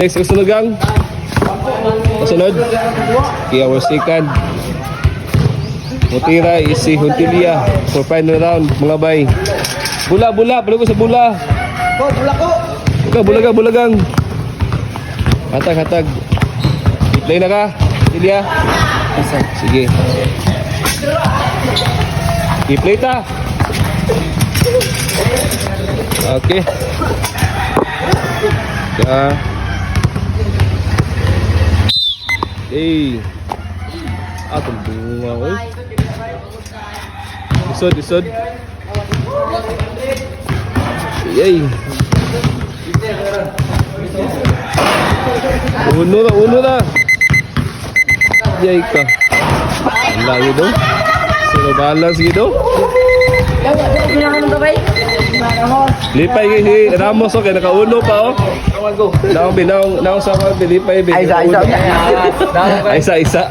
Next, kasunod gang. Kasunod. Okay, our second. Mutira is si Huntilia for final round, mga bay. Bula, balik ko sa bula. Bulagang. Hatag. Play na ka, Huntilia. Sige. I-play ta. Okay. Ya. Atong bunga, oy. Isod. Yay. Uno na. Yay ka. Layo daw. Sino balance gitu? Lipay si Ramos okay nakaulo pa oh. Naong sa mga Lipay. Isa.